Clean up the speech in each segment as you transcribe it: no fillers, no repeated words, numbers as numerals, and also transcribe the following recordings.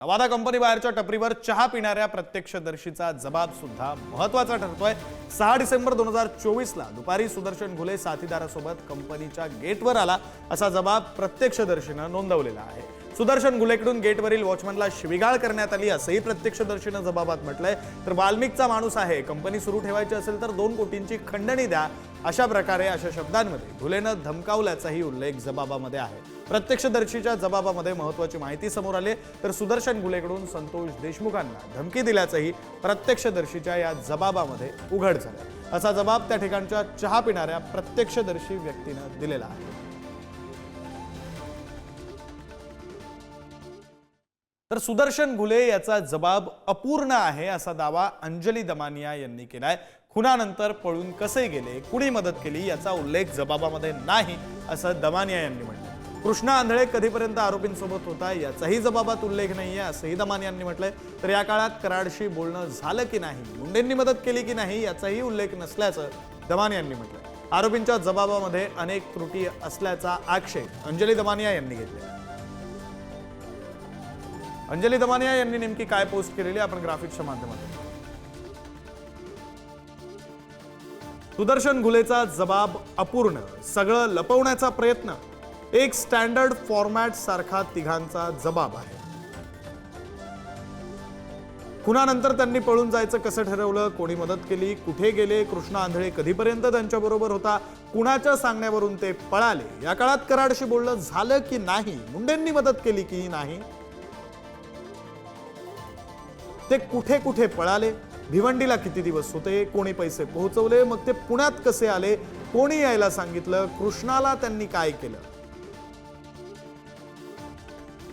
Nawada company बाहेरच्या टपरीवर चहा पिणाऱ्या प्रत्यक्षदर्शीचा जबाब सुद्धा महत्त्वाचा ठरतोय। 6 डिसेंबर 2024 ला दुपारी सुदर्शन घुले साथीदारासोबत कंपनीच्या गेटवर आला असा जबाब प्रत्यक्षदर्शीनं नोंदवलेला आहे। सुदर्शन घुलेकडून गेटवरील वॉचमनला शिवीगाळ करण्यात आली असंही प्रत्यक्षदर्शीनं जबाबात म्हटलंय। तर वाल्मिकचा माणूस आहे, कंपनी सुरू ठेवायची असेल तर 2 कोटींची खंडणी द्या अशा प्रकारे अशा शब्दांमध्ये घुलेनं धमकावल्याचाही उल्लेख जबाबामध्ये आहे। प्रत्यक्षदर्शीच्या जबाबामध्ये महत्त्वाची माहिती समोर आली, तर सुदर्शन घुलेकडून संतोष देशमुखांना धमकी दिल्याचंही प्रत्यक्षदर्शीच्या या जबाबामध्ये उघड झालं। असा जबाब त्या ठिकाणच्या चहा पिणाऱ्या प्रत्यक्षदर्शी व्यक्तीनं दिलेला आहे। तर सुदर्शन घुले याचा जबाब अपूर्ण आहे असा दावा अंजली दमानिया यांनी केलाय। खुनानंतर पळून कसे गेले, कुणी मदत केली याचा उल्लेख जबाबामध्ये नाही असं दमानिया यांनी म्हटलं। कृष्णा आंधळे कधीपर्यंत आरोपींसोबत होता याचाही जबाबात उल्लेख नाहीये असंही दमानिया यांनी म्हटलंय। तर या काळात कराडशी बोलणं झालं की नाही, मुंडेंनी मदत केली की नाही याचाही उल्लेख नसल्याचं दमानिया यांनी म्हटलंय। आरोपींच्या जबाबामध्ये अनेक त्रुटी असल्याचा आक्षेप अंजली दमानिया यांनी घेतला। अंजली दमानिया यांनी नेमकी काय पोस्ट केलेली आपण ग्राफिक्सच्या माध्यमातून। सुदर्शन घुलेचा जबाब अपूर्ण, सगळं लपवण्याचा प्रयत्न, एक स्टँडर्ड फॉर्मॅट सारखा तिघांचा जबाब आहे। खुनानंतर त्यांनी पळून जायचं कसं ठरवलं, कोणी मदत केली, कुठे गेले, कृष्णा आंधळे कधीपर्यंत त्यांच्याबरोबर होता, कुणाच्या सांगण्यावरून ते पळाले, या काळात कराडशी बोलणं झालं की नाही, मुंडेंनी मदत केली की नाही, ते कुठे कुठे पळाले, भिवंडीला किती दिवस होते, कोणी पैसे पोहोचवले, मग ते पुण्यात कसे आले, कोणी यायला सांगितलं, कृष्णाला त्यांनी काय केलं,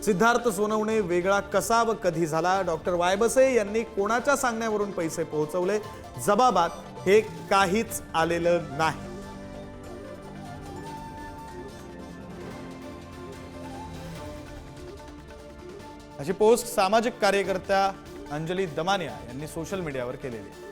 सिद्धार्थ सोनवणे वेगळा कसा व कधी झाला, डॉक्टर वायबसे यांनी कोणाच्या सांगण्यावरून पैसे पोहोचवले, जबाबात हे काहीच आलेलं नाही। अशी पोस्ट सामाजिक कार्यकर्त्या अंजली दमानिया यांनी सोशल मीडियावर केलेली आहे।